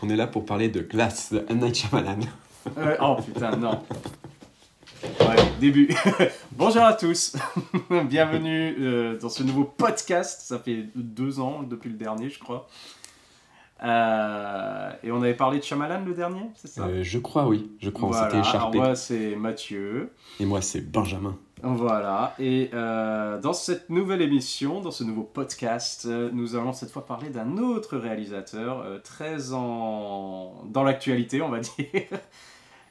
qu'on est là pour parler de Glass de M. Night Shyamalan. Oh putain, non. Ouais, début. Bonjour à tous. Bienvenue dans ce nouveau podcast. Ça fait 2 ans depuis le dernier, je crois. Et on avait parlé de Shyamalan le dernier, c'est ça? Je crois, oui. Je crois, voilà. On s'était écharpé. Alors moi, c'est Mathieu. Et moi, c'est Benjamin. Voilà. Et dans cette nouvelle émission, dans ce nouveau podcast, nous allons cette fois parler d'un autre réalisateur très dans l'actualité, on va dire,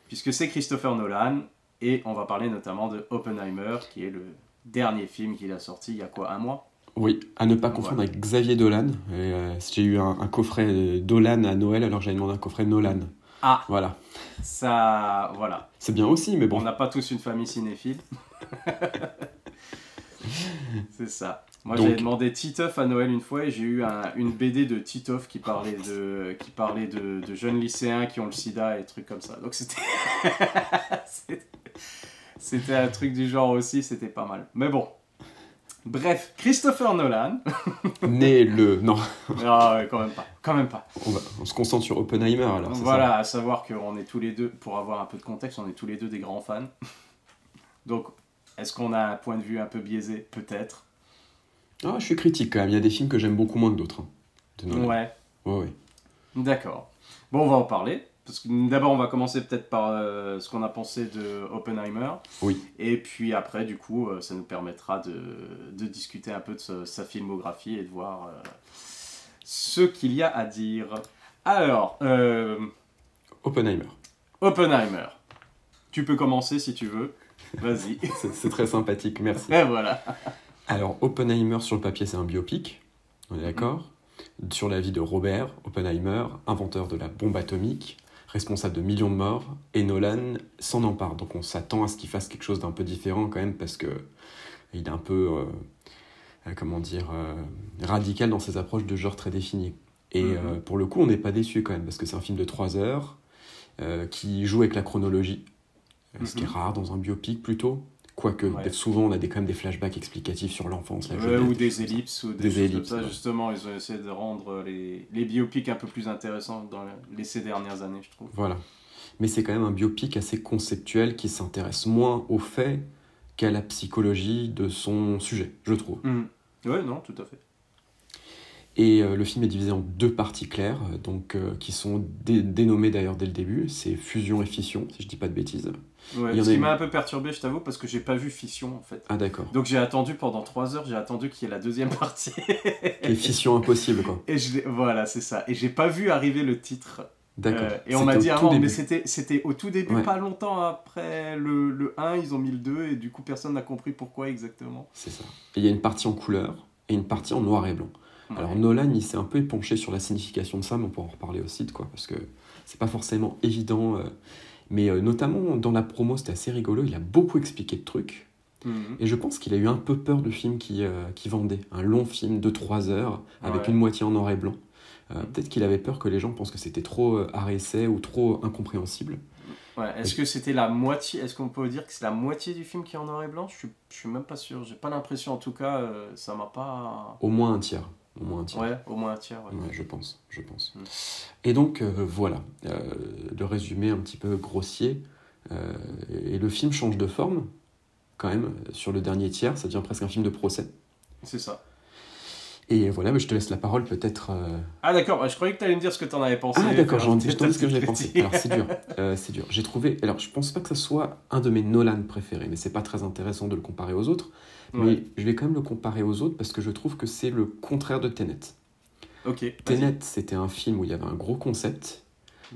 puisque c'est Christopher Nolan. Et on va parler notamment de Oppenheimer, qui est le dernier film qu'il a sorti il y a quoi, 1 mois? Oui, à ne pas confondre avec Xavier Dolan. J'ai eu un coffret Dolan à Noël, alors j'avais demandé un coffret Nolan. Ah, voilà. Ça, voilà. C'est bien aussi, mais bon. On n'a pas tous une famille cinéphile. C'est ça. Moi, j'avais demandé Titeuf à Noël une fois et j'ai eu une BD de Titeuf qui parlait de jeunes lycéens qui ont le sida et trucs comme ça. Donc c'était un truc du genre aussi, c'était pas mal. Mais bon. Bref, Christopher Nolan. Né le... Non. Ah ouais, quand même pas. On se concentre sur Oppenheimer alors. Voilà, ça. à savoir qu'on est tous les deux, pour avoir un peu de contexte, on est tous les deux des grands fans. Donc, est-ce qu'on a un point de vue un peu biaisé? Peut-être. Ah, je suis critique quand même, il y a des films que j'aime beaucoup moins que d'autres. Ouais. Ouais. D'accord. Bon, on va en parler. Parce que d'abord, on va commencer peut-être par ce qu'on a pensé de Oppenheimer. Oui. Et puis après, du coup, ça nous permettra de discuter un peu de sa filmographie et de voir ce qu'il y a à dire. Alors, Oppenheimer. Tu peux commencer si tu veux. Vas-y. C'est très sympathique, merci. Et voilà. Alors, Oppenheimer, sur le papier, c'est un biopic. On est d'accord ? Sur la vie de Robert Oppenheimer, inventeur de la bombe atomique, responsable de millions de morts, et Nolan s'en empare. Donc on s'attend à ce qu'il fasse quelque chose d'un peu différent quand même, parce qu'il est un peu, radical dans ses approches de genre très définies. Et pour le coup, on n'est pas déçu quand même, parce que c'est un film de 3 heures, qui joue avec la chronologie, ce qui est rare dans un biopic plutôt. Quoique, souvent, on a quand même des flashbacks explicatifs sur l'enfance, la jeunesse. Ou des ellipses, ou des choses comme ça. Justement, ils ont essayé de rendre les biopics un peu plus intéressants dans ces dernières années, je trouve. Voilà. Mais c'est quand même un biopic assez conceptuel qui s'intéresse moins aux faits qu'à la psychologie de son sujet, je trouve. Ouais, non, tout à fait. Et le film est divisé en 2 parties claires, qui sont dénommées d'ailleurs dès le début. C'est fusion et fission, si je dis pas de bêtises. Ouais, ce qui m'a un peu perturbé, je t'avoue, parce que j'ai pas vu Fission en fait. Ah d'accord. Donc j'ai attendu pendant 3 heures, j'ai attendu qu'il y ait la deuxième partie. Et Fission impossible quoi. Et voilà, c'est ça. Et j'ai pas vu arriver le titre. D'accord. Et on m'a dit, mais c'était au tout début, pas longtemps après le 1, ils ont mis le 2, et du coup personne n'a compris pourquoi exactement. C'est ça. Et il y a une partie en couleur et une partie en noir et blanc. Ouais. Alors Nolan, il s'est un peu épanché sur la signification de ça, mais on pourra en reparler aussi, parce que c'est pas forcément évident. Mais notamment dans la promo, c'était assez rigolo, il a beaucoup expliqué de trucs. Et je pense qu'il a eu un peu peur de films qui vendaient. Un long film de 3 heures, avec une moitié en noir et blanc. Peut-être qu'il avait peur que les gens pensent que c'était trop art-essai ou trop incompréhensible. Ouais, est-ce que c'était la moitié? Est-ce qu'on peut dire que c'est la moitié du film qui est en noir et blanc? Je suis même pas sûr, j'ai pas l'impression, en tout cas, ça m'a pas... Au moins un tiers. Ouais, au moins un tiers. Ouais, je pense. Et donc, voilà, le résumé un petit peu grossier. Et le film change de forme, quand même, sur le dernier tiers. Ça devient presque un film de procès. C'est ça. Et voilà, mais je te laisse la parole peut-être... Ah d'accord, je croyais que tu allais me dire ce que tu en avais pensé. Ah d'accord, je te dis ce que j'ai pensé. Alors c'est dur. J'ai trouvé... Alors je pense pas que ça soit un de mes Nolan préférés, mais c'est pas très intéressant de le comparer aux autres. Mais je vais quand même le comparer aux autres parce que je trouve que c'est le contraire de Tenet. Ok. Tenet, c'était un film où il y avait un gros concept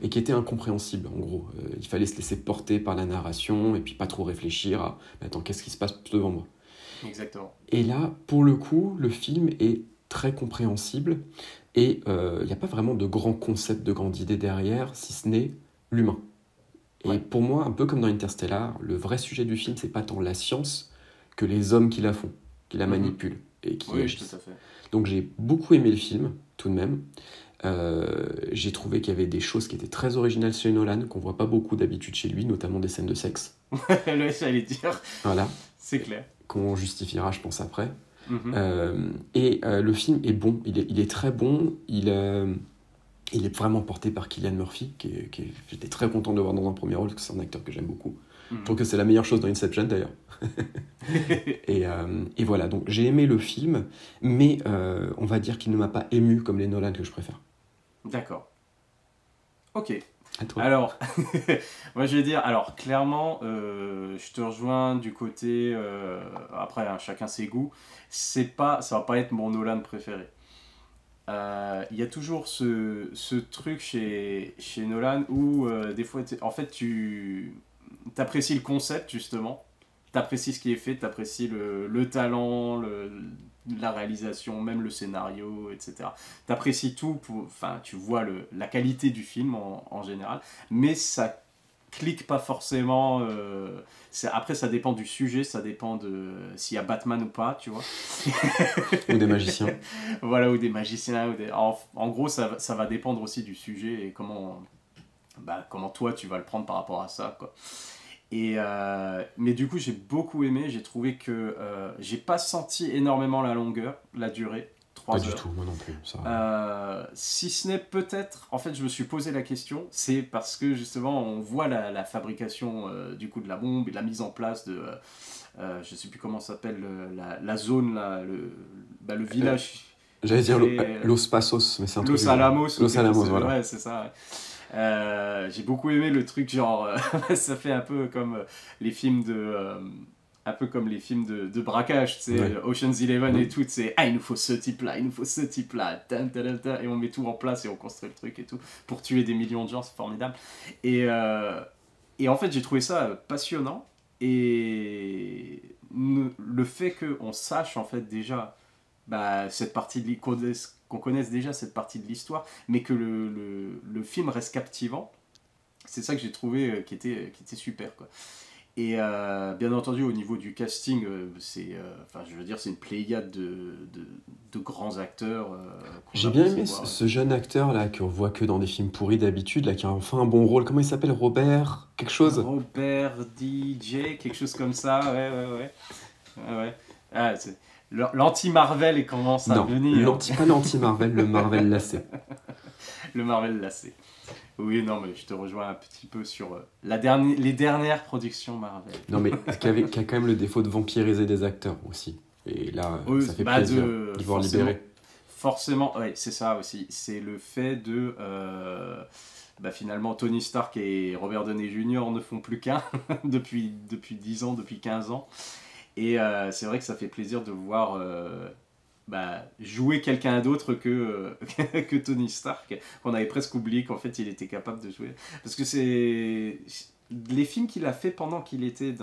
et qui était incompréhensible en gros. Il fallait se laisser porter par la narration et puis pas trop réfléchir à attends, qu'est-ce qui se passe devant moi. Exactement. Et là, pour le coup, le film est très compréhensible et il n'y a pas vraiment de grand concept, de grande idée derrière, si ce n'est l'humain. Et pour moi, un peu comme dans Interstellar, le vrai sujet du film, c'est pas tant la science que les hommes qui la font, qui la manipulent et qui agissent. Tout à fait. Donc j'ai beaucoup aimé le film, tout de même. J'ai trouvé qu'il y avait des choses qui étaient très originales chez Nolan, qu'on voit pas beaucoup d'habitude chez lui, notamment des scènes de sexe. Ouais, j'allais dire. Voilà. C'est clair. Qu'on justifiera, je pense, après. Le film est bon, il est très bon, il Il est vraiment porté par Cillian Murphy, j'étais très content de le voir dans un premier rôle, parce que c'est un acteur que j'aime beaucoup. Je trouve que c'est la meilleure chose dans Inception, d'ailleurs. Et voilà, donc j'ai aimé le film, mais on va dire qu'il ne m'a pas ému comme les Nolan que je préfère. D'accord. Ok. À toi. Alors, moi je vais dire, alors clairement, je te rejoins du côté, après hein, chacun ses goûts, ça va pas être mon Nolan préféré. Il y a toujours ce truc chez Nolan où des fois, en fait, tu apprécies le concept justement, tu apprécies ce qui est fait, tu apprécies le talent, la réalisation, même le scénario, etc. Tu apprécies tout, enfin, tu vois la qualité du film en général, mais ça clique pas forcément. Après, ça dépend du sujet, ça dépend de s'il y a Batman ou pas, tu vois. Ou des magiciens. Voilà, ou des magiciens. En gros, ça va dépendre aussi du sujet et comment toi tu vas le prendre par rapport à ça, quoi. Mais du coup, j'ai beaucoup aimé. J'ai trouvé que j'ai pas senti énormément la longueur, la durée. 3 Pas heures. du tout, moi non plus. Ça... Si ce n'est peut-être, en fait, je me suis posé la question, c'est parce que justement, on voit la fabrication du coup de la bombe et la mise en place de, je sais plus comment ça s'appelle, la zone, là, le village. J'allais dire Los Passos, mais c'est un truc. Los Alamos. Los Alamos, voilà. Ouais, c'est ça. Ouais. J'ai beaucoup aimé le truc, genre, ça fait un peu comme les films un peu comme les films de braquage, tu sais, Ouais. Ocean's Eleven et tout, c'est il nous faut ce type-là, et on met tout en place et on construit le truc et tout, pour tuer des millions de gens, c'est formidable. Et en fait, j'ai trouvé ça passionnant, et le fait qu'on sache, en fait, déjà, cette partie qu'on connaisse déjà cette partie de l'histoire, mais que le film reste captivant, c'est ça que j'ai trouvé qui était super, quoi. Et bien entendu, au niveau du casting, je veux dire, c'est une pléiade de grands acteurs. J'ai bien aimé ce jeune acteur là qu'on voit que dans des films pourris d'habitude, là qui a enfin un bon rôle. Comment il s'appelle? Robert quelque chose? Robert DJ, quelque chose comme ça. Ouais. Ah, l'anti-Marvel commence à venir. Pas l'anti-Marvel, le Marvel lacé. Le Marvel lacé. Oui, non, mais je te rejoins un petit peu sur les dernières productions Marvel. Non, mais qui a quand même le défaut de vampiriser des acteurs aussi. Et là, ça fait plaisir de voir libérer. Forcément, oui, c'est ça aussi. C'est le fait de... finalement, Tony Stark et Robert Downey Jr. ne font plus qu'un depuis 10 ans, depuis 15 ans. Et c'est vrai que ça fait plaisir de voir... jouer quelqu'un d'autre que Tony Stark, qu'on avait presque oublié qu'en fait il était capable de jouer. Parce que c'est les films qu'il a fait pendant qu'il était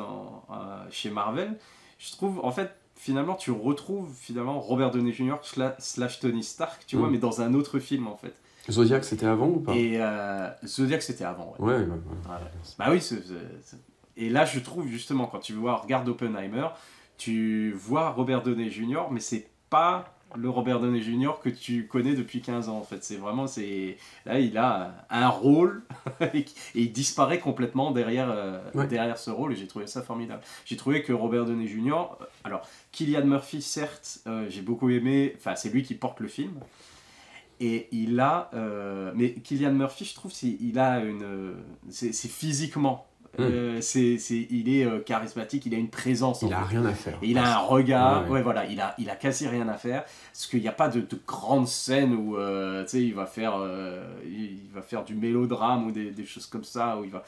chez Marvel, je trouve en fait finalement tu retrouves finalement Robert Downey Jr. slash Tony Stark, tu vois, mais dans un autre film en fait. Zodiac c'était avant ou pas? Et Zodiac c'était avant, ouais. Ouais. Bah oui, et là je trouve justement quand tu regardes Oppenheimer, tu vois Robert Downey Jr. mais c'est pas le Robert Downey Jr. que tu connais depuis 15 ans en fait. Là il a un rôle et il disparaît complètement derrière ce rôle, et j'ai trouvé ça formidable. J'ai trouvé que Robert Downey Jr. Alors Cillian Murphy certes, j'ai beaucoup aimé, enfin c'est lui qui porte le film. Et mais Cillian Murphy, je trouve, c'est physiquement. Il est charismatique, il a une présence. Il a rien à faire. Et il a un regard, voilà, il a quasi rien à faire. Parce qu'il n'y a pas de grande scène où il va faire du mélodrame ou des choses comme ça, où il va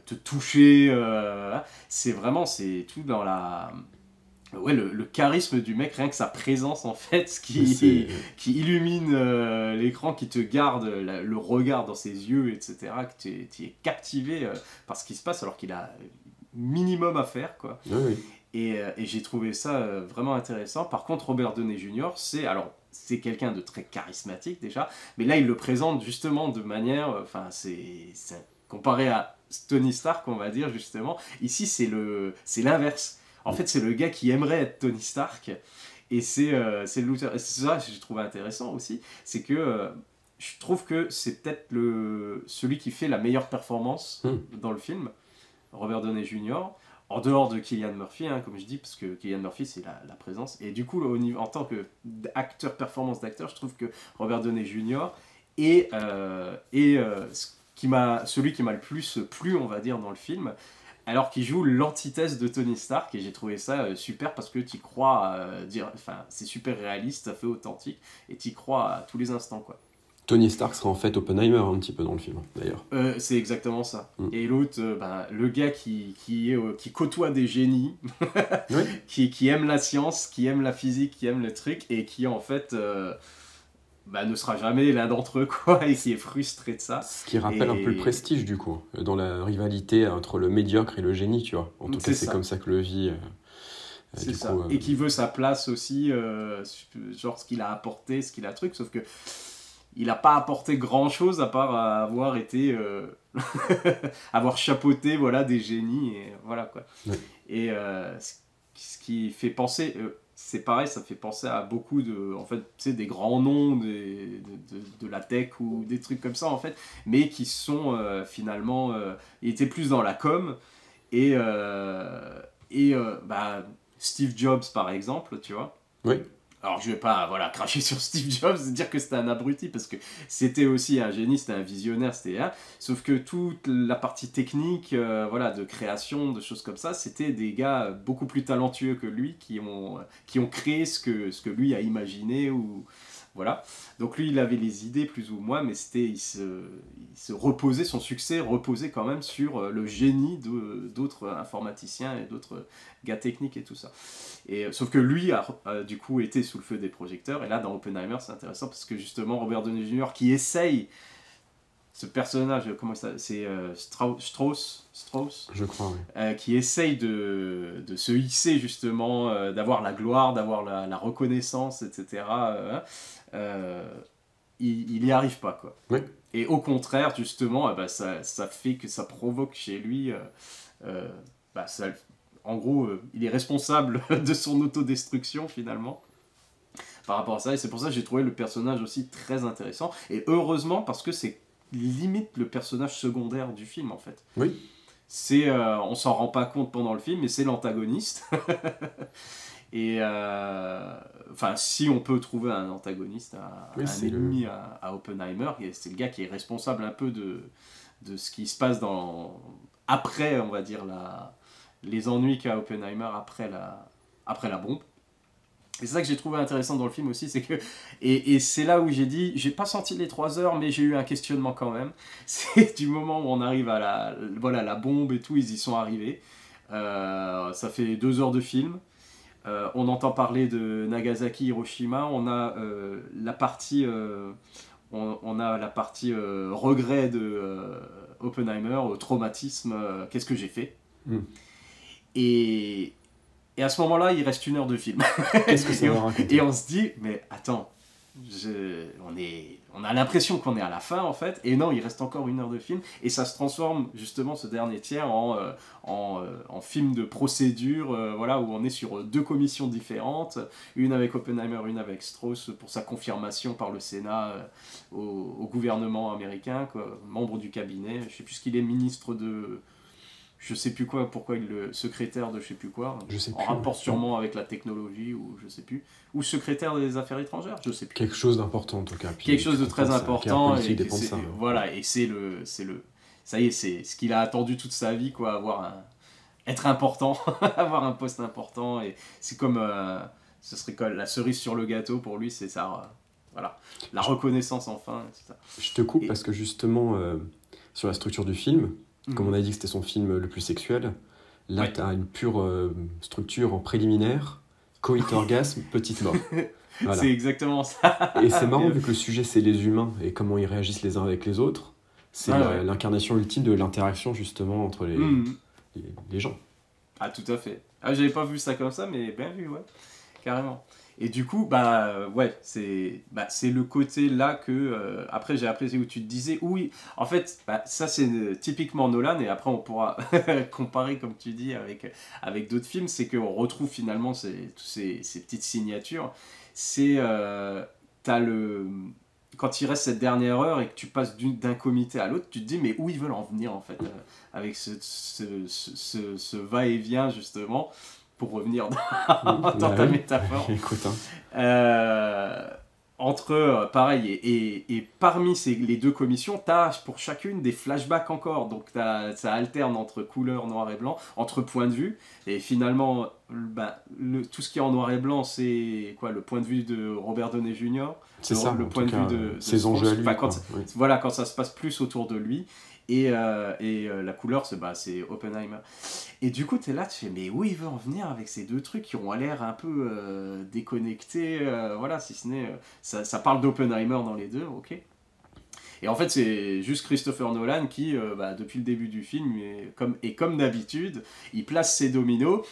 te toucher. C'est tout dans le charisme du mec, rien que sa présence en fait, qui illumine l'écran, qui te garde le regard dans ses yeux, etc., que tu es captivé par ce qui se passe alors qu'il a minimum à faire, quoi. Oui. Et j'ai trouvé ça vraiment intéressant. Par contre, Robert Downey Jr., c'est quelqu'un de très charismatique déjà, mais là il le présente justement de manière, comparé à Tony Stark, on va dire justement, ici c'est l'inverse. En fait, c'est le gars qui aimerait être Tony Stark, et c'est le loser. Et c'est ça que j'ai trouvé intéressant aussi, c'est que je trouve que c'est peut-être celui qui fait la meilleure performance dans le film, Robert Downey Jr., en dehors de Cillian Murphy, comme je dis, parce que Cillian Murphy, c'est la présence. Et du coup, en tant qu'acteur, performance d'acteur, je trouve que Robert Downey Jr., Celui qui m'a le plus plu, on va dire, dans le film, alors qu'il joue l'antithèse de Tony Stark, et j'ai trouvé ça super parce que tu crois, c'est super réaliste, ça fait authentique, et tu crois à tous les instants, quoi. Tony Stark sera en fait Oppenheimer un petit peu dans le film, d'ailleurs. C'est exactement ça. Et l'autre, le gars qui côtoie des génies, Oui. qui aime la science, qui aime la physique, qui aime le truc, et qui en fait ne sera jamais l'un d'entre eux, quoi, et qui est frustré de ça. Ce qui rappelle un peu le Prestige, du coup, dans la rivalité entre le médiocre et le génie, tu vois. En tout cas, c'est comme ça que le vit. C'est ça. Et qui veut sa place aussi, genre ce qu'il a apporté, ce qu'il a truc, sauf que il n'a pas apporté grand chose à part avoir été avoir chapeauté, voilà, des génies, et voilà, quoi. Ouais. Et ce qui fait penser, c'est pareil, ça fait penser à beaucoup de, en fait, tu sais, des grands noms de la tech ou des trucs comme ça, en fait, mais qui sont finalement, ils étaient plus dans la com, et Steve Jobs, par exemple, tu vois. Oui. Alors, je vais pas cracher sur Steve Jobs et dire que c'était un abruti, parce que c'était aussi un génie, c'était un visionnaire, sauf que toute la partie technique, de création, de choses comme ça, c'était des gars beaucoup plus talentueux que lui qui ont créé ce que lui a imaginé, ou voilà. Donc lui, il avait les idées plus ou moins, mais il se reposait, son succès reposait quand même sur le génie d'autres informaticiens et d'autres gars techniques et tout ça. Et, sauf que lui a du coup été sous le feu des projecteurs, et là dans Oppenheimer c'est intéressant parce que justement Robert Downey Jr. qui essaye, ce personnage, comment ça, c'est Strauss, je crois, oui. qui essaye de se hisser justement, d'avoir la gloire, d'avoir la reconnaissance, etc. Il y arrive pas, quoi. Oui. Et au contraire, justement, ça fait que ça provoque chez lui, en gros, il est responsable de son autodestruction, finalement, par rapport à ça. Et c'est pour ça que j'ai trouvé le personnage aussi très intéressant. Et heureusement, parce que c'est limite le personnage secondaire du film, en fait. Oui. On s'en rend pas compte pendant le film, mais c'est l'antagoniste. Et si on peut trouver un antagoniste, un ennemi à Oppenheimer, c'est le gars qui est responsable un peu de ce qui se passe après, on va dire, les ennuis qu'a Oppenheimer après la bombe. Et c'est ça que j'ai trouvé intéressant dans le film aussi, c'est que, et c'est là où j'ai pas senti les 3 heures, mais j'ai eu un questionnement quand même. C'est du moment où on arrive à la bombe et tout, ils y sont arrivés. Ça fait 2 heures de film. On entend parler de Nagasaki, Hiroshima. On a la partie regret de Oppenheimer, traumatisme, qu'est-ce que j'ai fait. Et à ce moment-là, il reste 1 heure de film. Qu'est-ce que ça va raconter ? Et on se dit, mais attends, on a l'impression qu'on est à la fin, en fait, et non, il reste encore 1 heure de film, et ça se transforme, justement, ce dernier tiers, en film de procédure, où on est sur 2 commissions différentes, une avec Oppenheimer, une avec Strauss, pour sa confirmation par le Sénat au gouvernement américain, quoi, membre du cabinet, je sais plus ce qu'il est, ministre de... Je sais plus quoi, pourquoi le secrétaire de je sais plus quoi, en rapport sûrement avec la technologie, ou je sais plus, ou secrétaire des affaires étrangères, je sais plus. Quelque chose d'important en tout cas. Puis quelque chose de très important, et ça, voilà, et ça y est, c'est ce qu'il a attendu toute sa vie, quoi, être important, avoir un poste important, et c'est comme, ce serait comme la cerise sur le gâteau pour lui, c'est ça, la reconnaissance enfin, etc. Je te coupe parce que justement, sur la structure du film, comme on a dit que c'était son film le plus sexuel, là tu as une pure structure en préliminaire, coït orgasme, petite mort. Voilà. C'est exactement ça. Et c'est marrant vu que le sujet c'est les humains et comment ils réagissent les uns avec les autres. C'est l'incarnation ultime de l'interaction justement entre les gens. Ah, tout à fait. Ah, j'avais pas vu ça comme ça, mais bien vu, ouais, carrément. Et du coup, c'est le côté là que, après j'ai apprécié où tu te disais, oui, en fait, ça c'est typiquement Nolan, et après on pourra comparer, comme tu dis, avec d'autres films, c'est qu'on retrouve finalement ces petites signatures. C'est, quand il reste cette dernière heure et que tu passes d'un comité à l'autre, tu te dis, mais où ils veulent en venir en fait, avec ce va-et-vient justement, pour revenir dans ta métaphore. Écoute, pareil, et parmi les deux commissions, tu as pour chacune des flashbacks encore. Donc ça alterne entre couleur, noir et blanc, entre points de vue. Et finalement, tout ce qui est en noir et blanc, c'est quoi, le point de vue de Robert Downey Jr. C'est ça, le point de vue de ses enjeux à lui. Oui. Voilà, quand ça se passe plus autour de lui. Et la couleur, c'est Oppenheimer. Et du coup, tu es là, tu fais, mais où il veut en venir avec ces deux trucs qui ont l'air un peu déconnectés, voilà, si ce n'est... ça parle d'Oppenheimer dans les deux, ok. Et en fait, c'est juste Christopher Nolan qui, depuis le début du film, comme d'habitude, il place ses dominos,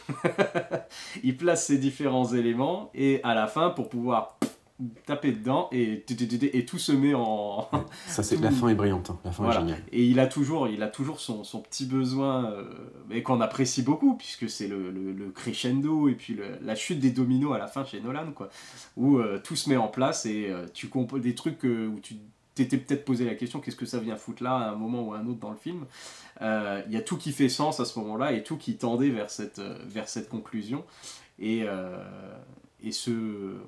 il place ses différents éléments, et à la fin, pour pouvoir taper dedans et tout se met en... Ça, c'est... La fin est brillante, hein. La fin est géniale. Et il a toujours son petit besoin, et qu'on apprécie beaucoup, puisque c'est le crescendo et puis la chute des dominos à la fin chez Nolan, quoi, où tout se met en place et tu comprends des trucs où tu t'étais peut-être posé la question, qu'est-ce que ça vient foutre là à un moment ou à un autre dans le film. Il y a tout qui fait sens à ce moment-là et tout qui tendait vers cette conclusion. Et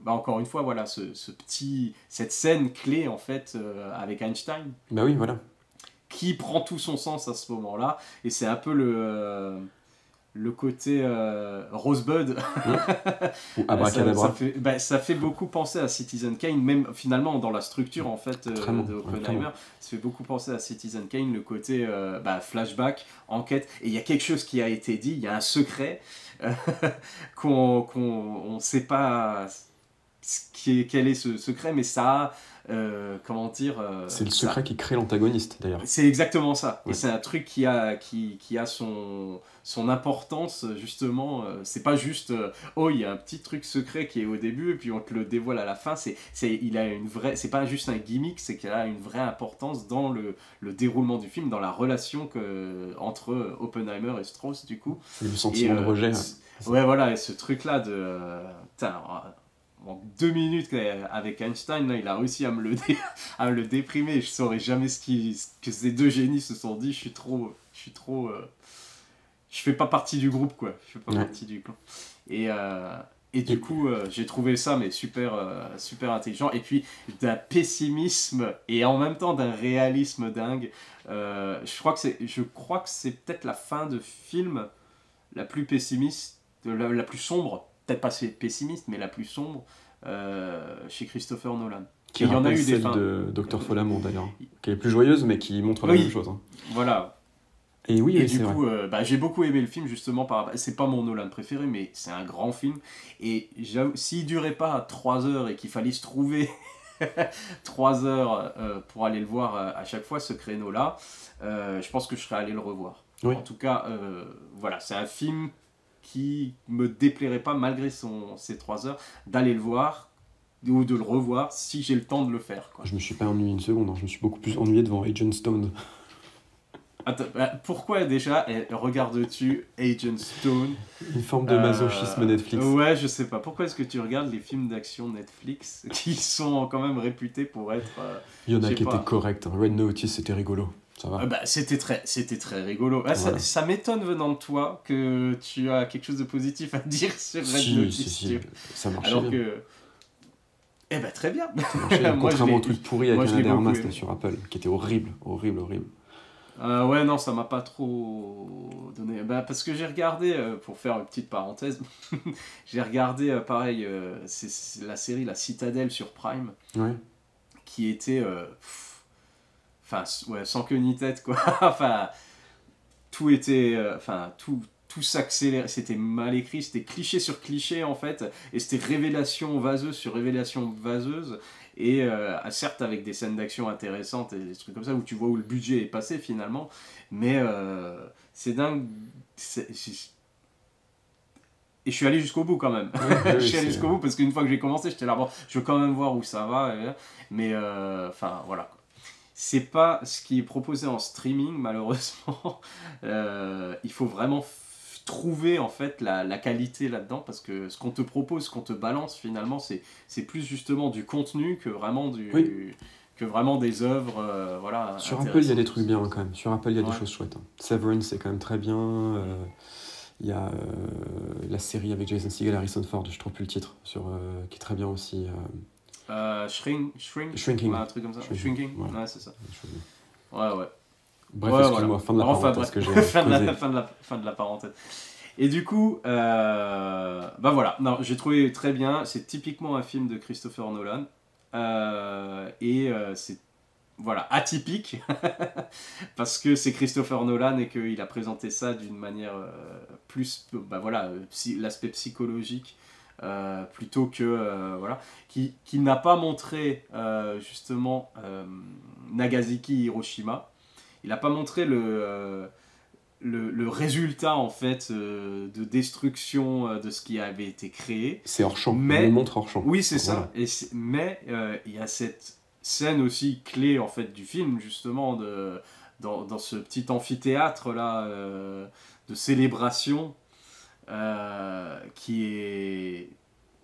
encore une fois, voilà, cette scène clé, en fait, avec Einstein. Bah oui, voilà. Qui prend tout son sens à ce moment-là. Et c'est un peu le côté Rosebud. Ou Abracadabra. Ça fait beaucoup penser à Citizen Kane, même finalement dans la structure, en fait, de Oppenheimer. Ça fait beaucoup penser à Citizen Kane, le côté flashback, enquête. Et il y a quelque chose qui a été dit, il y a un secret qu'on ne sait pas quel est ce secret, mais ça comment dire c'est le secret qui crée l'antagoniste, d'ailleurs. C'est exactement ça. Ouais. Et c'est un truc qui a son importance, justement. C'est pas juste il y a un petit truc secret qui est au début et puis on te le dévoile à la fin. C'est pas juste un gimmick, c'est qu'il a une vraie importance dans le déroulement du film, dans la relation entre Oppenheimer et Strauss, du coup. Et le sentiment de rejet. Ouais, voilà, et ce truc-là de... en 2 minutes avec Einstein, là, il a réussi à me le déprimer. Je saurais jamais que ces deux génies se sont dit. Je fais pas partie du groupe, quoi. Je fais pas partie du clan. Et du coup, j'ai trouvé ça mais super intelligent. Et puis d'un pessimisme et en même temps d'un réalisme dingue. Je crois que c'est peut-être la fin de film la plus pessimiste, la plus sombre. Peut-être pas pessimiste, mais la plus sombre chez Christopher Nolan. Qui rappelle celle de Dr. Follament, d'ailleurs, qui est plus joyeuse, mais qui montre la même chose. Hein. Voilà. Et du coup, j'ai beaucoup aimé le film, justement. C'est pas mon Nolan préféré, mais c'est un grand film. Et s'il durait pas 3 heures et qu'il fallait se trouver 3 heures pour aller le voir à chaque fois, ce créneau-là, je pense que je serais allé le revoir. Oui. En tout cas, voilà, c'est un film qui me déplairait pas, malgré ces 3 heures, d'aller le voir ou de le revoir si j'ai le temps de le faire, quoi. Je me suis pas ennuyé une seconde, hein. Je me suis beaucoup plus ennuyé devant Agent Stone. Attends, pourquoi déjà regardes-tu Agent Stone? Une forme de masochisme Netflix. Ouais, je sais pas. Pourquoi est-ce que tu regardes les films d'action Netflix qui sont quand même réputés pour être... Il y en a qui étaient corrects. Hein. Red Notice, c'était rigolo. Ça va. C'était très rigolo. Voilà. Ça m'étonne venant de toi que tu as quelque chose de positif à dire sur Red Notice. Si. Ça marchait alors bien. Très bien. Contrairement au truc pourri avec Ana de Armas sur Apple, qui était horrible. Ouais, non, ça m'a pas trop donné. Parce que j'ai regardé, pour faire une petite parenthèse, j'ai regardé, pareil, c'est la série La Citadelle sur Prime, qui était... sans queue ni tête, quoi. Tout était... tout s'accélérait, c'était mal écrit, c'était cliché sur cliché, en fait, et c'était révélation vaseuse sur révélation vaseuse, et certes avec des scènes d'action intéressantes et des trucs comme ça, où tu vois où le budget est passé, finalement, mais c'est dingue. Et je suis allé jusqu'au bout, quand même. Je suis allé jusqu'au bout, parce qu'une fois que j'ai commencé, j'étais là, bon, je veux quand même voir où ça va, mais, voilà, quoi. C'est pas ce qui est proposé en streaming, malheureusement. Il faut vraiment trouver, en fait, la qualité là-dedans, parce que ce qu'on te propose, ce qu'on te balance, finalement, c'est plus justement du contenu que vraiment que vraiment des œuvres, voilà. Sur Apple, il y a des trucs bien, quand même. Sur Apple, il y a des choses chouettes. Hein. Severance, c'est quand même très bien. Il y a la série avec Jason Segel et Harrison Ford, je trouve plus le titre, qui est très bien aussi. Shrinking. Ouais, un truc comme ça. Shrinking. Ouais, c'est ça. Ouais. Bref, Ouais, excuse-moi, voilà. fin de la parenthèse que j'ai fin posée. de la parenthèse. Et du coup, bah voilà, non, j'ai trouvé très bien. C'est typiquement un film de Christopher Nolan. C'est voilà, atypique parce que c'est Christopher Nolan et qu'il a présenté ça d'une manière plus, bah voilà, l'aspect psychologique plutôt que voilà, qui n'a pas montré justement Nagasaki, Hiroshima. Il n'a pas montré le résultat en fait de destruction de ce qui avait été créé. C'est hors champ, mais on le montre hors champ. Oui, c'est voilà. ça. Mais il y a cette scène aussi clé en fait du film justement dans ce petit amphithéâtre là de célébration qui est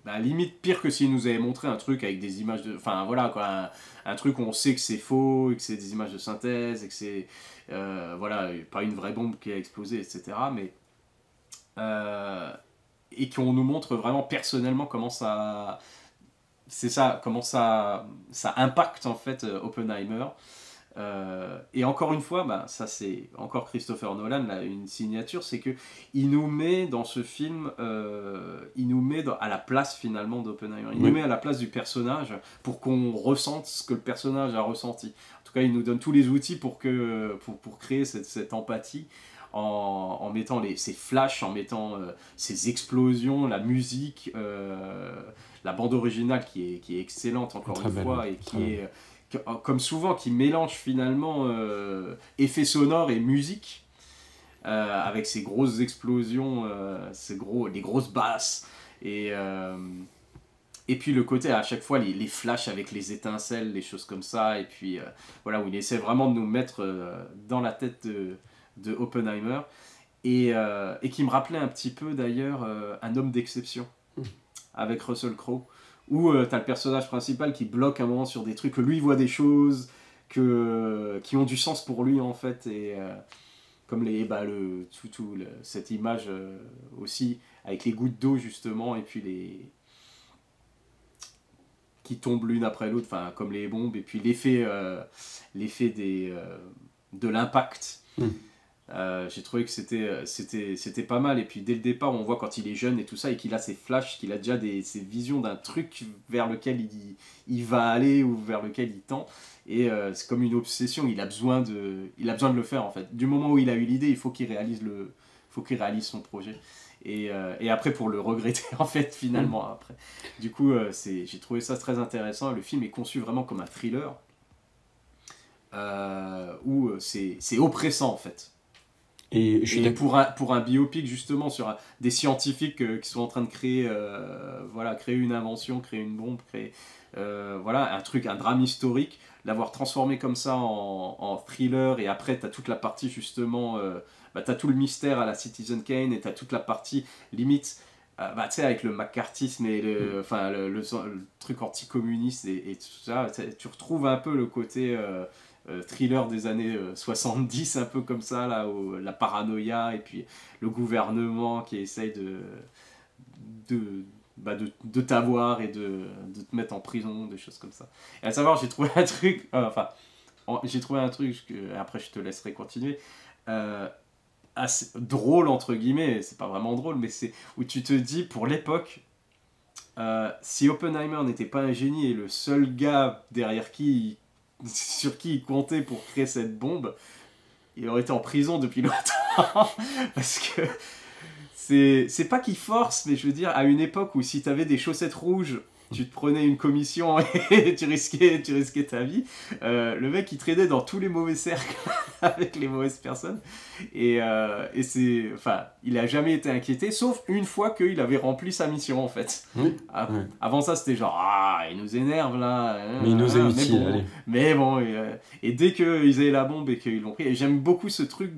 bah, limite pire que s'il nous avait montré un truc avec des images de... Enfin voilà quoi, un truc où on sait que c'est faux et que c'est des images de synthèse et que c'est voilà, pas une vraie bombe qui a explosé, etc. Mais et qu'on nous montre vraiment personnellement comment ça... C'est ça, comment ça impacte en fait Oppenheimer. Et encore une fois, bah, ça c'est encore Christopher Nolan, là, une signature, c'est que il nous met dans ce film, il nous met à la place finalement d'Oppenheimer. Il nous met à la place du personnage pour qu'on ressente ce que le personnage a ressenti. En tout cas, il nous donne tous les outils pour créer cette empathie. En mettant ces flashs, en mettant ces explosions, la musique, la bande originale qui est excellente encore une fois et qui est comme souvent qui mélange finalement effets sonores et musique avec ces grosses explosions, les grosses basses et puis le côté à chaque fois les flashs avec les étincelles, les choses comme ça et puis voilà où il essaie vraiment de nous mettre dans la tête de Oppenheimer et qui me rappelait un petit peu d'ailleurs Un homme d'exception avec Russell Crowe où t'as le personnage principal qui bloque un moment sur des trucs que lui voit des choses qui ont du sens pour lui en fait et comme cette image aussi avec les gouttes d'eau justement et puis qui tombent l'une après l'autre, enfin comme les bombes et puis l'effet de l'impact. J'ai trouvé que c'était pas mal et puis dès le départ on voit quand il est jeune et tout ça et qu'il a ses flashs, qu'il a déjà ces visions d'un truc vers lequel il va aller ou vers lequel il tend et c'est comme une obsession, il a besoin de le faire en fait. Du moment où il a eu l'idée, il faut qu'il réalise son projet et après pour le regretter en fait finalement après. Du coup j'ai trouvé ça très intéressant. Le film est conçu vraiment comme un thriller où c'est oppressant en fait. Et pour un biopic justement sur des scientifiques qui sont en train de créer une invention, créer une bombe, créer un drame historique, l'avoir transformé comme ça en thriller et après t'as toute la partie justement t'as tout le mystère à la Citizen Kane et t'as toute la partie limite tu sais avec le macartisme et le truc anticommuniste et tout ça, tu retrouves un peu le côté thriller des années 70, un peu comme ça, là, la paranoïa et puis le gouvernement qui essaye de t'avoir et de te mettre en prison, des choses comme ça. Et à savoir, j'ai trouvé un truc, après je te laisserai continuer, assez drôle entre guillemets, c'est pas vraiment drôle, mais c'est où tu te dis, pour l'époque, si Oppenheimer n'était pas un génie et le seul gars sur qui il comptait pour créer cette bombe, il aurait été en prison depuis longtemps. Parce que c'est pas qu'il force, mais je veux dire, à une époque où si t'avais des chaussettes rouges, tu te prenais une commission et tu risquais ta vie. Le mec il traînait dans tous les mauvais cercles avec les mauvaises personnes et il a jamais été inquiété sauf une fois qu'il avait rempli sa mission en fait. Avant ça c'était genre il nous énerve là mais il nous est utile, mais bon et dès qu'ils avaient la bombe et qu'ils l'ont pris, et j'aime beaucoup ce truc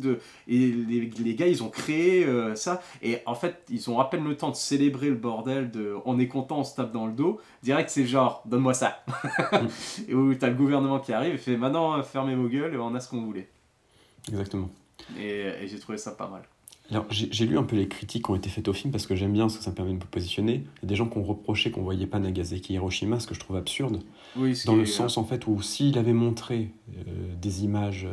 et les gars ils ont créé ça et en fait ils ont à peine le temps de célébrer le bordel on est content, on se tape dans le dos. Direct c'est genre donne-moi ça. Et où t'as le gouvernement qui arrive et fait maintenant fermez vos gueules et on a ce qu'on voulait. Exactement. Et j'ai trouvé ça pas mal. Alors, j'ai lu un peu les critiques qui ont été faites au film parce que j'aime bien, parce que ça me permet de me positionner. Il y a des gens qui ont reproché qu'on voyait pas Nagasaki et Hiroshima, ce que je trouve absurde, Oui, ce dans qui le est, sens en fait où s'il avait montré des images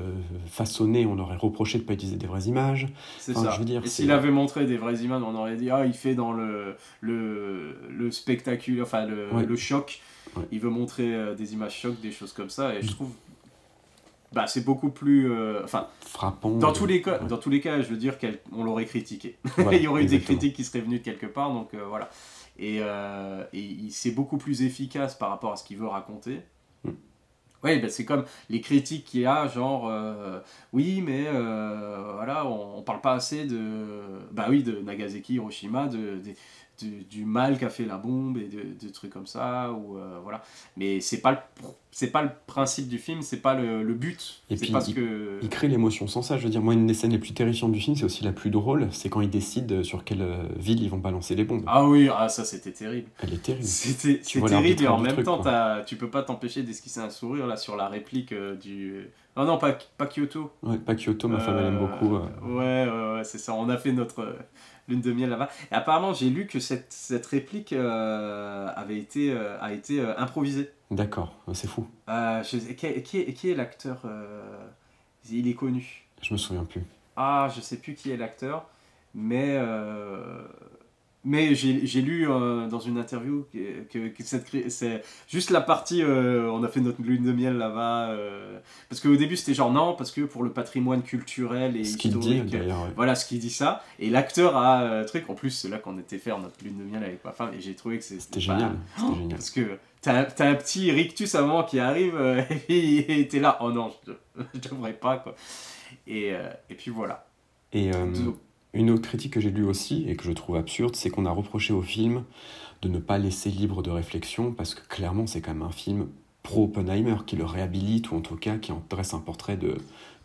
façonnées, on aurait reproché de pas utiliser des vraies images. c'est Enfin, je ça. veux dire, Et c'est s'il avait montré des vraies images, on aurait dit, ah, il fait dans le spectaculaire, enfin ouais, le choc. ouais, Il veut montrer des images chocs, des choses comme ça. Et je trouve, bah, c'est beaucoup plus, enfin, frappant. Ouais. dans tous les cas, je veux dire qu'on l'aurait critiqué. Voilà, Il y aurait eu des exactement. critiques qui seraient venues de quelque part, donc voilà. C'est beaucoup plus efficace par rapport à ce qu'il veut raconter. Mm. Oui, ben c'est comme les critiques qu'il y a, genre, oui, mais voilà, on parle pas assez bah oui, de Nagasaki, Hiroshima, du mal qu'a fait la bombe et de trucs comme ça, ou voilà. Mais c'est pas le principe du film, c'est pas le but. Et C'est puis, pas ce que. il crée l'émotion sans ça. Je veux dire, moi, une des scènes les plus terrifiantes du film, c'est aussi la plus drôle, c'est quand ils décident sur quelle ville ils vont balancer les bombes. Ah oui, ah, ça c'était terrible. Elle est terrible. C'est vois terrible et en l'arbitraire du même truc, temps, quoi. tu peux pas t'empêcher d'esquisser un sourire là sur la réplique du. Non, non, pas Kyoto. Ouais, pas Kyoto, ma femme, elle aime beaucoup. Ouais, c'est ça. On a fait notre lune de miel là-bas. Et apparemment, j'ai lu que cette réplique a été improvisée. D'accord, c'est fou. Qui est l'acteur il est connu. Je me souviens plus. Ah, je sais plus qui est l'acteur, mais j'ai lu dans une interview que c'est juste la partie on a fait notre lune de miel là-bas parce qu'au début c'était genre non parce que pour le patrimoine culturel et Ce qu'il dit, historique d'ailleurs, ouais. voilà ce qu'il dit ça et l'acteur a truc en plus c'est là qu'on était faire notre lune de miel avec ma femme et j'ai trouvé que C'était génial. C'était génial. parce que t'as un petit rictus à un moment qui arrive et t'es là oh non je devrais pas quoi et puis voilà. Et Donc, une autre critique que j'ai lue aussi, et que je trouve absurde, c'est qu'on a reproché au film de ne pas laisser libre de réflexion, parce que clairement, c'est quand même un film pro-Oppenheimer, qui le réhabilite, ou en tout cas qui en dresse un portrait de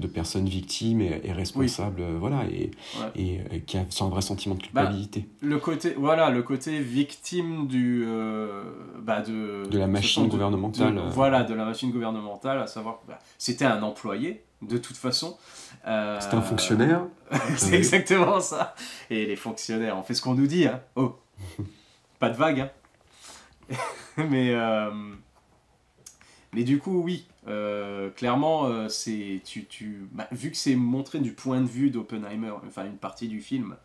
personnes victimes et responsables, voilà, ouais. et qui a un vrai sentiment de culpabilité. Le côté victime De la machine gouvernementale. Voilà, de la machine gouvernementale, à savoir que c'était un employé, de toute façon. C'était un fonctionnaire. C'est exactement ça. Et les fonctionnaires, on fait ce qu'on nous dit, hein. Oh, pas de vague, hein. mais, euh, mais du coup, oui, clairement, vu que c'est montré du point de vue d'Oppenheimer, enfin une partie du film,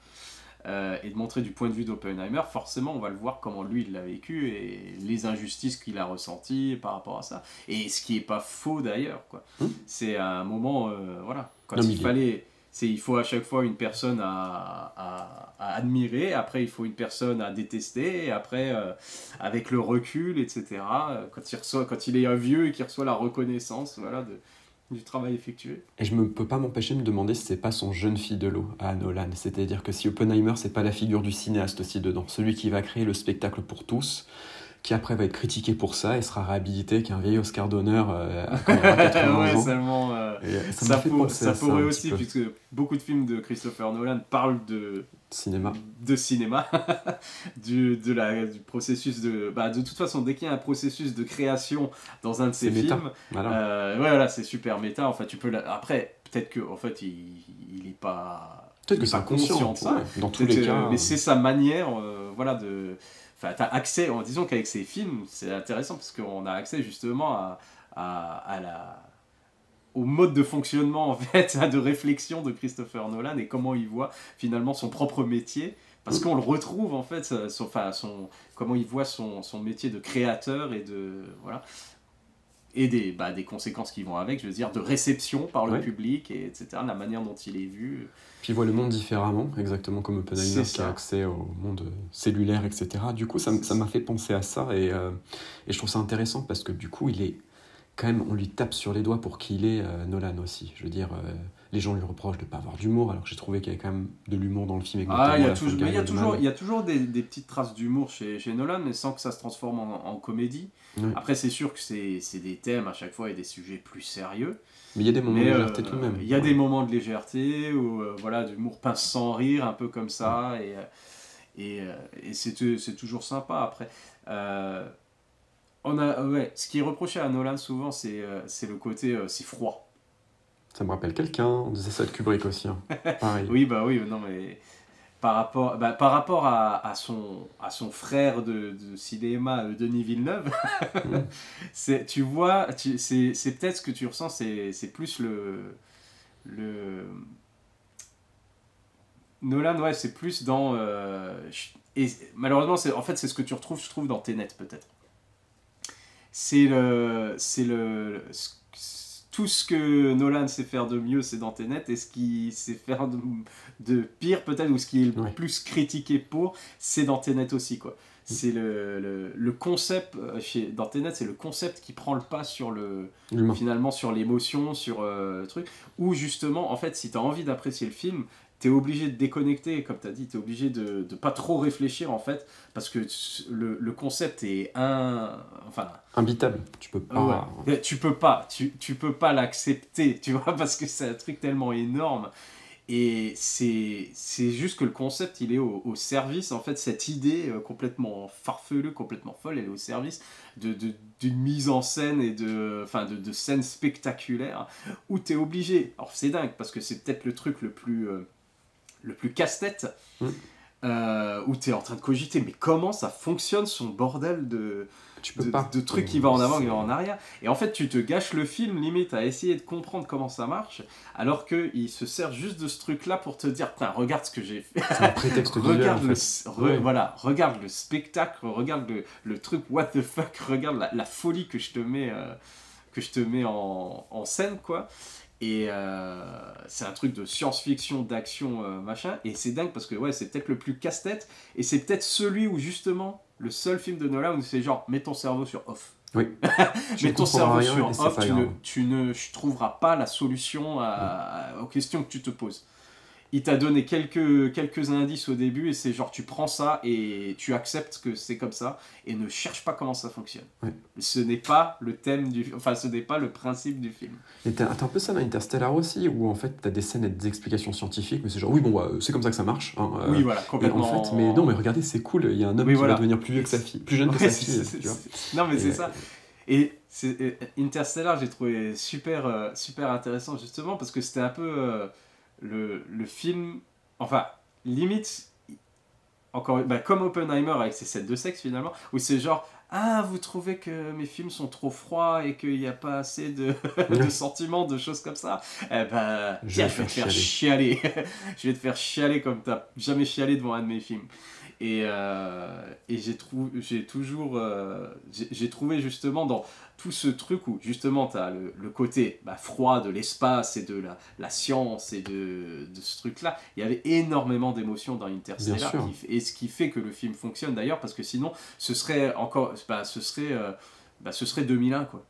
et de montrer du point de vue d'Oppenheimer, forcément on va le voir comment lui il l'a vécu et les injustices qu'il a ressenties par rapport à ça. Et ce qui est pas faux d'ailleurs, quoi. C'est un moment, voilà, quand Non, mais il fallait, il faut à chaque fois une personne à admirer, après il faut une personne à détester, et après avec le recul, etc. Quand il est vieux et qu'il reçoit la reconnaissance, voilà, du travail effectué. Et je ne peux pas m'empêcher de me demander si c'est pas son jeune fidèle à Nolan. C'est-à-dire que si Oppenheimer, c'est pas la figure du cinéaste aussi dedans, celui qui va créer le spectacle pour tous, qui après va être critiqué pour ça et sera réhabilité qu'un vieil Oscar d'honneur quand il aura 80 Ouais, ans. seulement. Et ça m'a fait penser à ça pourrait un aussi, petit peu. puisque beaucoup de films de Christopher Nolan parlent Cinéma. de cinéma, du processus de toute façon, dès qu'il y a un processus de création dans un de ses C'est méta. films, Voilà. ouais, voilà, c'est super méta. En fait, après, peut-être que en fait, il est pas. Peut-être Il que est c'est pas conscient de ça. ouais, dans tous Peut-être, les cas. mais c'est sa manière, voilà, de. Enfin, t'as accès, disons qu'avec ces films, c'est intéressant parce qu'on a accès justement au mode de fonctionnement en fait, de réflexion de Christopher Nolan et comment il voit finalement son propre métier. Parce qu'on le retrouve en fait, comment il voit son métier de créateur et voilà. Et des conséquences qui vont avec, je veux dire, de réception par le Ouais. public, etc. La manière dont il est vu. Puis il voit le monde différemment, exactement comme Oppenheimer C'est qui a ça. accès au monde cellulaire, etc. Du coup, ça m'a fait penser à ça et je trouve ça intéressant parce que du coup, il est quand même, on lui tape sur les doigts pour qu'il est Nolan aussi. Je veux dire, les gens lui reprochent de ne pas avoir d'humour, alors que j'ai trouvé qu'il y avait quand même de l'humour dans le film. Ah, il y a toujours des petites traces d'humour chez Nolan, mais sans que ça se transforme en comédie. Ouais. Après, c'est sûr que c'est des thèmes à chaque fois et des sujets plus sérieux. Mais il y a des moments de légèreté tout de même. Il y a des moments de légèreté, ou voilà, d'humour pince sans rire, un peu comme ça, et c'est toujours sympa. Après, ce qui est reproché à Nolan souvent, c'est le côté c'est froid. Ça me rappelle quelqu'un, on disait ça de Kubrick aussi, hein. Pareil. Oui, bah oui, non, mais par rapport à son frère de cinéma, Denis Villeneuve, Mm. tu vois, c'est peut-être ce que tu ressens, c'est plus le... Nolan, ouais, c'est plus dans... et malheureusement, en fait, c'est ce que tu retrouves, je trouve, dans Tenet, peut-être. Tout ce que Nolan sait faire de mieux, c'est dans Tenet, et ce qu'il sait faire de pire, peut-être, ou ce qui est le Ouais. plus critiqué pour, c'est dans Tenet aussi, quoi. C'est le concept, dans Tenet, c'est le concept qui prend le pas sur L'humain. finalement, sur l'émotion, sur le truc, où justement, en fait, si tu as envie d'apprécier le film, t'es obligé de déconnecter, comme tu as dit, t'es obligé de pas trop réfléchir, en fait, parce que le concept est enfin, Imbitable. Tu peux pas. ouais. Tu peux pas l'accepter, tu vois, parce que c'est un truc tellement énorme. Et c'est juste que le concept, il est au service, en fait, cette idée complètement farfelue, complètement folle, elle est au service d'une mise en scène et de scènes spectaculaires où tu es obligé. Alors c'est dingue, parce que c'est peut-être le truc le plus casse-tête, Mm. où tu es en train de cogiter, mais comment ça fonctionne son bordel Tu peux pas. de trucs qui va en avant, qui va en arrière. Et en fait, tu te gâches le film, limite, à essayer de comprendre comment ça marche, alors qu'il se sert juste de ce truc-là pour te dire, putain, regarde ce que j'ai fait. C'est un prétexte visuel, regarde, en fait. Ouais. voilà, regarde le spectacle, regarde le truc, what the fuck, regarde la folie que je te mets en scène, quoi. Et c'est un truc de science-fiction, d'action, machin. Et c'est dingue parce que ouais, c'est peut-être le plus casse-tête. Et c'est peut-être celui où justement, le seul film de Nolan où c'est genre, mets ton cerveau sur off. Oui. Mets ton cerveau rien, sur et c'est off, pas grave. tu ne trouveras pas la solution aux questions que tu te poses. Il t'a donné quelques indices au début et c'est genre tu prends ça et tu acceptes que c'est comme ça et ne cherche pas comment ça fonctionne. Ouais. Ce n'est pas le thème ce n'est pas le principe du film. Et t'as un peu ça dans Interstellar aussi, où en fait t'as des scènes et des explications scientifiques, mais c'est genre oui, bon, c'est comme ça que ça marche. Hein, Oui, voilà, et complètement. en fait, mais non, mais regardez, c'est cool, il y a un homme Oui, qui voilà. va devenir plus vieux que sa fille, plus jeune que Ouais, sa fille, tu vois. Non, mais Et, c'est ça. Et Interstellar, j'ai trouvé super, super intéressant justement parce que c'était un peu le film, enfin, limite, encore, comme Oppenheimer avec ses scènes de sexe finalement, où c'est genre, ah, vous trouvez que mes films sont trop froids et qu'il n'y a pas assez de sentiments, de choses comme ça, eh ben, tiens, je vais te faire chialer. Je vais te faire chialer comme t'as jamais chialé devant un de mes films. Et j'ai trouvé justement dans tout ce truc où justement tu as le côté froid de l'espace et de la science et de ce truc là, il y avait énormément d'émotions dans Interstellar et ce qui fait que le film fonctionne d'ailleurs, parce que sinon ce serait 2001 quoi.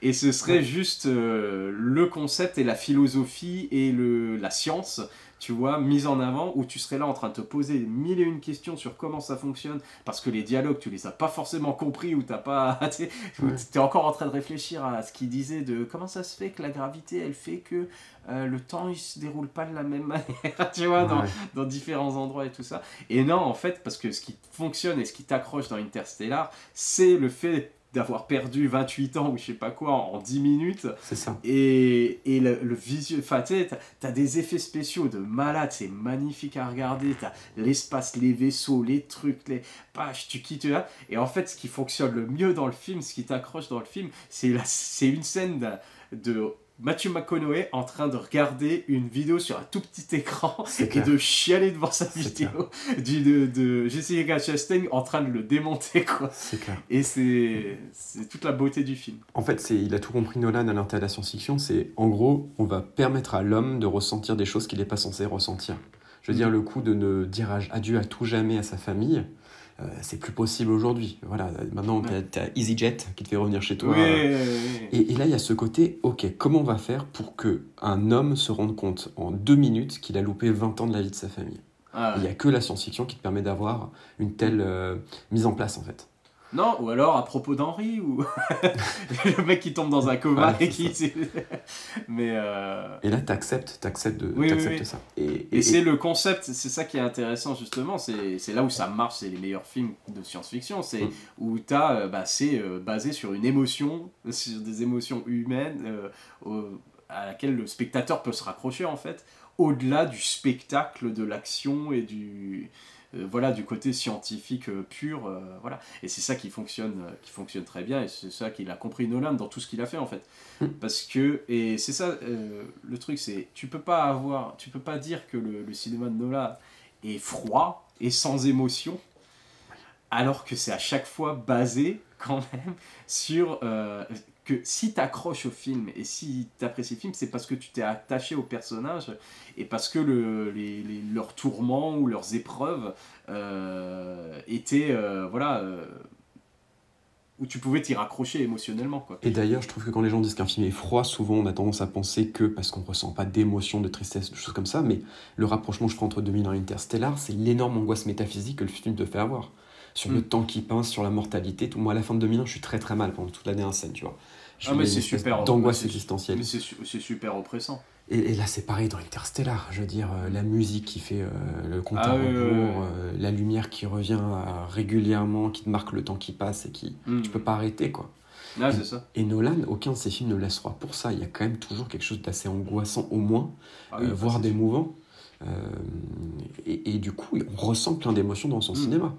et ce serait juste le concept et la philosophie et la science, tu vois, mise en avant, où tu serais là en train de te poser mille et une questions sur comment ça fonctionne, parce que les dialogues, tu les as pas forcément compris, ou t'es encore en train de réfléchir à ce qu'il disait de comment ça se fait que la gravité, elle fait que le temps, il se déroule pas de la même manière, tu vois, dans différents endroits et tout ça. Et non, en fait, parce que ce qui fonctionne et ce qui t'accroche dans Interstellar, c'est le fait d'avoir perdu 28 ans ou je sais pas quoi en 10 minutes. C'est ça. Et le visuel, enfin tu sais, t'as des effets spéciaux de malade, c'est magnifique à regarder, t'as l'espace, les vaisseaux, les trucs, les pages, tu quittes là. Et en fait, ce qui fonctionne le mieux dans le film, ce qui t'accroche dans le film, c'est une scène de Matthew McConaughey en train de regarder une vidéo sur un tout petit écran et de chialer devant sa vidéo de Jessica Chastain en train de le démonter, quoi. C'est clair. Et c'est toute la beauté du film. En fait, il a tout compris, Nolan, à l'intérêt de la science-fiction, c'est en gros, on va permettre à l'homme de ressentir des choses qu'il n'est pas censé ressentir. Je veux dire, le coup de ne dire adieu à tout jamais à sa famille, c'est plus possible aujourd'hui. Voilà, maintenant, t'as EasyJet qui te fait revenir chez toi. Et là, il y a ce côté, ok, comment on va faire pour qu'un homme se rende compte en 2 minutes qu'il a loupé 20 ans de la vie de sa famille. Il n'y a que la science-fiction qui te permet d'avoir une telle mise en place, en fait. Non, ou alors à propos d'Henri, ou le mec qui tombe dans un coma Voilà, et c'est qui... Mais... Et là, t'acceptes Oui, ça. Et c'est le concept, c'est ça qui est intéressant justement, c'est là où ça marche, c'est les meilleurs films de science-fiction, c'est où c'est basé sur une émotion, sur des émotions humaines à laquelle le spectateur peut se raccrocher en fait, au-delà du spectacle, de l'action et du côté scientifique pur, voilà. Et c'est ça qui fonctionne très bien, et c'est ça qu'il a compris Nolan dans tout ce qu'il a fait en fait. Parce que, et c'est ça le truc, c'est tu peux pas dire que le cinéma de Nolan est froid et sans émotion, alors que c'est à chaque fois basé quand même sur que si t'accroches au film et si t'apprécies le film, c'est parce que tu t'es attaché au personnage et parce que leurs tourments ou leurs épreuves étaient où tu pouvais t'y raccrocher émotionnellement, quoi. Et d'ailleurs, je trouve que quand les gens disent qu'un film est froid, souvent on a tendance à penser que parce qu'on ressent pas d'émotion, de tristesse, de choses comme ça, mais le rapprochement que je ferai entre 2001 et Interstellar, c'est l'énorme angoisse métaphysique que le film te fait avoir. Sur le temps qui passe, sur la mortalité, tout. Moi, à la fin de 2001, je suis très très mal pendant toute l'année en scène, tu vois. Mais c'est super d'angoisse existentielle. Mais c'est super oppressant. Et là, c'est pareil dans Interstellar. Je veux dire, la musique qui fait le compte à rebours, la lumière qui revient régulièrement, qui te marque le temps qui passe et qui tu peux pas arrêter, quoi. Ah, c'est ça. Et Nolan, aucun de ses films ne laisse froid pour ça. Il y a quand même toujours quelque chose d'assez angoissant, au moins, voire d'émouvant. Et du coup, on ressent plein d'émotions dans son cinéma.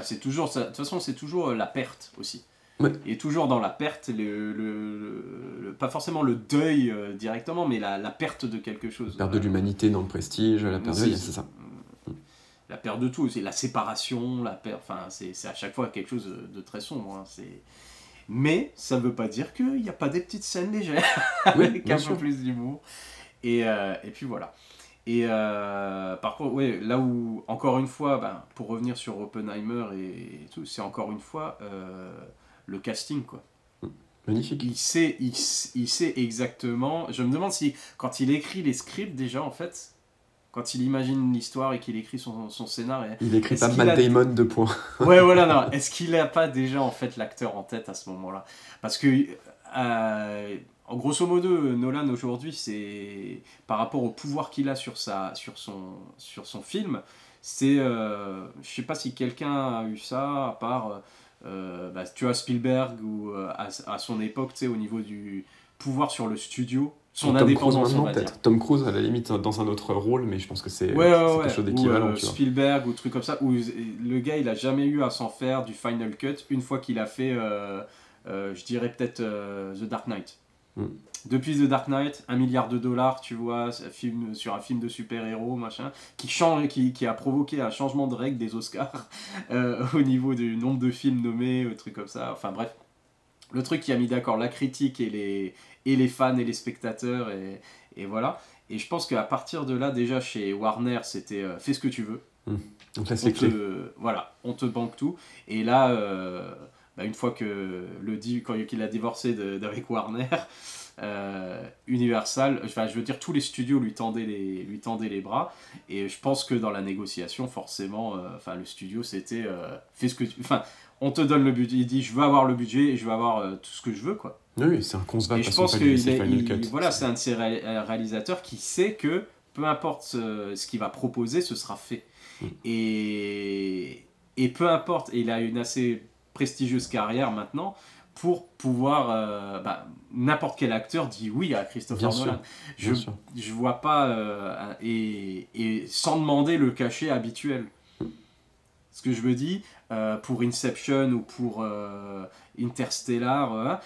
C'est toujours ça. De toute façon, c'est toujours la perte aussi. Ouais. Et toujours dans la perte, pas forcément le deuil directement, mais la perte de quelque chose. La perte de l'humanité dans le Prestige, la perte c'est ça. La perte de tout, c'est la séparation, c'est à chaque fois quelque chose de très sombre. Hein. Mais ça ne veut pas dire qu'il n'y a pas des petites scènes légères, avec un peu plus d'humour. Et puis voilà. Et par contre, là où, encore une fois, pour revenir sur Oppenheimer et tout, c'est encore une fois le casting, quoi. Magnifique. Il sait exactement. Je me demande si, quand il écrit les scripts, déjà, en fait, quand il imagine l'histoire et qu'il écrit son scénario. Il écrit pas Matt Damon, 2 points. Ouais, voilà, non. Est-ce qu'il n'a pas déjà, en fait, l'acteur en tête à ce moment-là? Parce que. En grosso modo, Nolan aujourd'hui, c'est par rapport au pouvoir qu'il a sur son film, c'est, je sais pas si quelqu'un a eu ça, à part, tu vois, Spielberg ou à son époque, tu sais, au niveau du pouvoir sur le studio, son indépendance, on va dire. Tom Cruise, à la limite, dans un autre rôle, mais je pense que c'est quelque chose d'équivalent. Ou Spielberg ou truc comme ça, où le gars, il a jamais eu à s'en faire du Final Cut une fois qu'il a fait, je dirais peut-être The Dark Knight. Depuis The Dark Knight, $1 milliard, tu vois, sur un film de super-héros, machin, qui a provoqué un changement de règle des Oscars au niveau du nombre de films nommés, trucs comme ça. Enfin bref, le truc qui a mis d'accord la critique et les fans et les spectateurs, et voilà. Et je pense qu'à partir de là, déjà chez Warner, c'était fais ce que tu veux. Donc là, c'est clé. Voilà, on te banque tout. Et là, une fois que qu'il a divorcé d'avec Warner, Universal, je veux dire, tous les studios lui tendaient les bras. Et je pense que dans la négociation, forcément, le studio, c'était fais ce que on te donne le budget. Il dit, je veux avoir le budget et je veux avoir tout ce que je veux, quoi. Oui, c'est un concevable. Et je pense que c'est un de ces réalisateurs qui sait que peu importe ce qu'il va proposer, ce sera fait. Et peu importe, et il a une assez prestigieuse carrière maintenant pour pouvoir n'importe quel acteur dit oui à Christopher Nolan. Je vois pas et sans demander le cachet habituel. Ce que je me dis pour Inception ou pour Interstellar,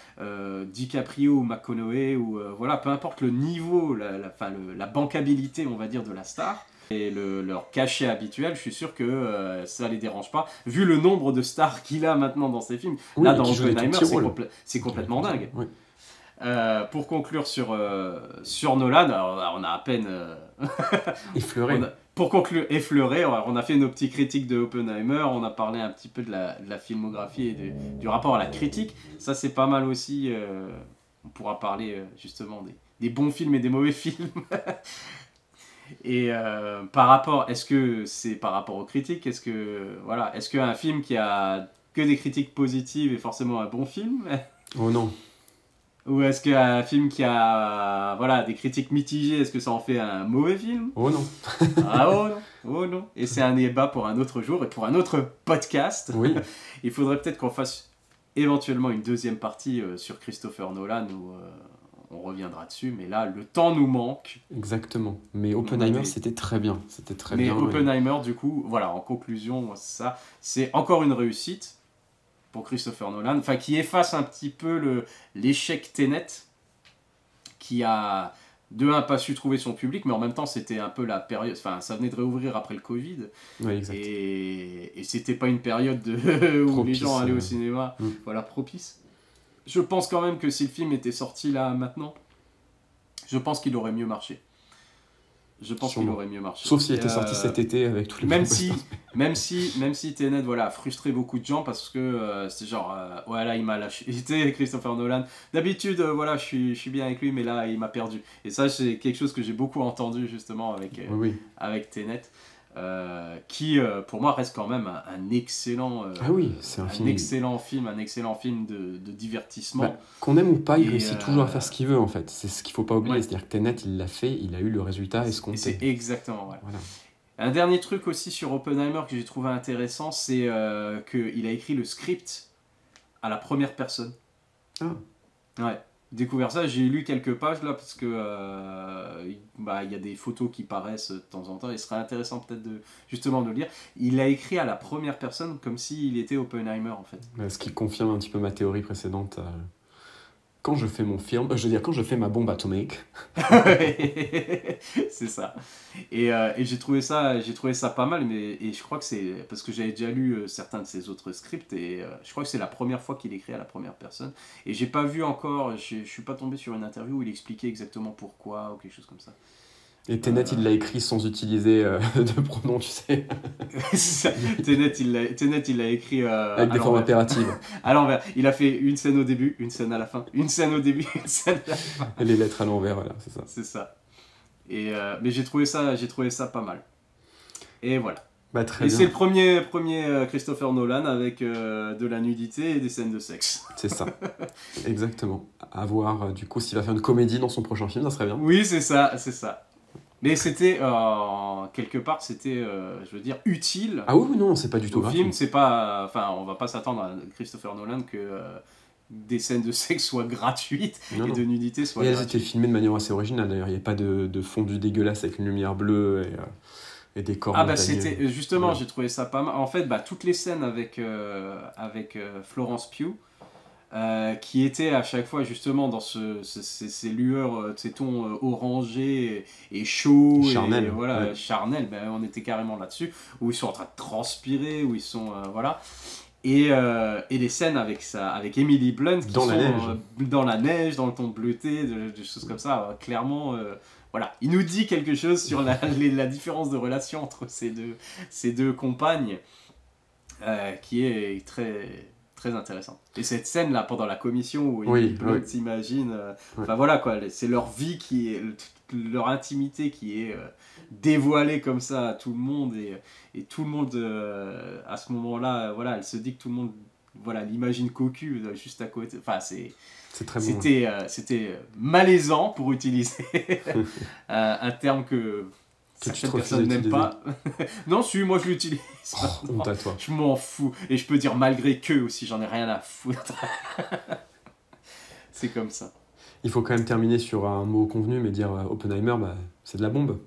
DiCaprio ou McConaughey ou peu importe le niveau, la bancabilité, on va dire, de la star. Et leur cachet habituel, je suis sûr que ça les dérange pas. Vu le nombre de stars qu'il a maintenant dans ses films, là dans Oppenheimer, c'est complètement dingue. Oui. Pour conclure sur Nolan, alors, on a à peine effleuré. Pour conclure, effleuré, on a fait nos petites critiques de Oppenheimer, on a parlé un petit peu de la filmographie et du rapport à la critique. Ça, c'est pas mal aussi. On pourra parler justement des bons films et des mauvais films. Et est-ce que c'est par rapport aux critiques, est-ce qu'un film qui a que des critiques positives est forcément un bon film? Oh non. Ou est-ce qu'un film qui a des critiques mitigées, est-ce que ça en fait un mauvais film? Oh non. Ah oh non, oh non. Et c'est un débat pour un autre jour et pour un autre podcast. Oui. Il faudrait peut-être qu'on fasse éventuellement une deuxième partie sur Christopher Nolan où on reviendra dessus. Mais là, le temps nous manque. Exactement. Mais Oppenheimer, c'était très bien. C'était très bien. Mais Oppenheimer, du coup, voilà, en conclusion, ça, c'est encore une réussite pour Christopher Nolan, enfin qui efface un petit peu l'échec Tenet, qui a de un pas su trouver son public, mais en même temps c'était un peu la période, enfin ça venait de réouvrir après le Covid, Ouais, exact. et c'était pas une période où Propice, les gens allaient au cinéma, voilà, propice. Je pense quand même que si le film était sorti là maintenant, je pense qu'il aurait mieux marché. Je pense qu'il aurait mieux marché. Sauf s'il était sorti cet été avec tous les même si Tenet a frustré beaucoup de gens parce que c'est genre ouais là il m'a lâché. C'était Christopher Nolan. D'habitude je suis bien avec lui mais là il m'a perdu. Et ça c'est quelque chose que j'ai beaucoup entendu justement avec Tenet. Qui pour moi reste quand même un excellent c'est un excellent film de divertissement. Qu'on aime ou pas, il réussit toujours à faire ce qu'il veut en fait. C'est ce qu'il faut pas oublier, c'est-à-dire que Tenet il l'a fait, il a eu le résultat escompté. C'est exactement voilà. Un dernier truc aussi sur Oppenheimer que j'ai trouvé intéressant, c'est qu'il a écrit le script à la première personne. Ouais. Découvert ça, j'ai lu quelques pages là parce que y a des photos qui paraissent de temps en temps. Il serait intéressant peut-être justement de le lire. Il a écrit à la première personne comme s'il était Oppenheimer en fait. Ce qui confirme un petit peu ma théorie précédente. Quand je fais mon film, quand je fais ma bombe atomique. C'est ça. Et j'ai trouvé ça pas mal, et je crois que c'est parce que j'avais déjà lu certains de ses autres scripts et je crois que c'est la première fois qu'il écrit à la première personne. Et j'ai pas vu encore, je suis pas tombé sur une interview où il expliquait exactement pourquoi ou quelque chose comme ça. Et Tenet, il l'a écrit sans utiliser de pronoms, tu sais. Tenet, il l'a écrit avec des formes impératives. À l'envers. Il a fait une scène au début, une scène à la fin, une scène au début, une scène à la fin. Et les lettres à l'envers, voilà, c'est ça. C'est ça. Et mais j'ai trouvé ça pas mal. Et voilà. Très et bien. C'est le premier Christopher Nolan avec de la nudité et des scènes de sexe. C'est ça. Exactement. À voir, du coup, s'il va faire une comédie dans son prochain film, ça serait bien. Oui, c'est ça. Mais c'était, quelque part, utile. Ah oui, non, c'est pas du tout grave. Au film, c'est pas... Enfin, on va pas s'attendre à Christopher Nolan que des scènes de sexe soient gratuites de nudité soient gratuites. Et elles étaient filmées de manière assez originale, d'ailleurs. Il n'y a pas de fondu dégueulasse avec une lumière bleue et des corps montagneux. C'était... Justement, j'ai trouvé ça pas mal. En fait, toutes les scènes avec Florence Pugh, qui était à chaque fois justement dans ces lueurs, ces tons orangés et chauds, charnel, et voilà, charnel, on était carrément là-dessus, où ils sont en train de transpirer, où ils sont et les scènes avec Emily Blunt qui dans sont dans la neige, dans le ton bleuté, des choses comme ça, clairement. Voilà, il nous dit quelque chose sur la différence de relation entre ces deux compagnes, qui est très intéressant. Et cette scène là pendant la commission où ils s'imaginent, voilà quoi, c'est leur vie qui est leur intimité qui est dévoilée comme ça à tout le monde, et tout le monde à ce moment-là, elle se dit que tout le monde l'imagine cocu juste à côté. Enfin c'est très bon. C'était malaisant pour utiliser un terme que certaines personnes n'aiment pas. Non, moi je l'utilise. Honte à toi. Je m'en fous. Et je peux dire malgré que aussi, j'en ai rien à foutre. C'est comme ça. Il faut quand même terminer sur un mot convenu, mais dire Oppenheimer, c'est de la bombe.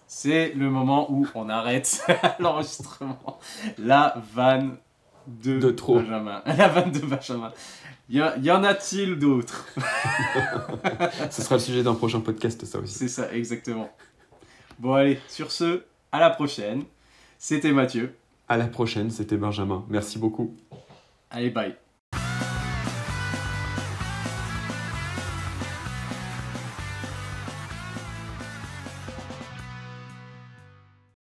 C'est le moment où on arrête l'enregistrement. La vanne de Benjamin. La vanne de Benjamin. Y en a-t-il d'autres? Ce sera le sujet d'un prochain podcast, ça aussi. C'est ça, exactement. Bon, allez, sur ce, à la prochaine. C'était Mathieu. À la prochaine, c'était Benjamin. Merci beaucoup. Allez, bye.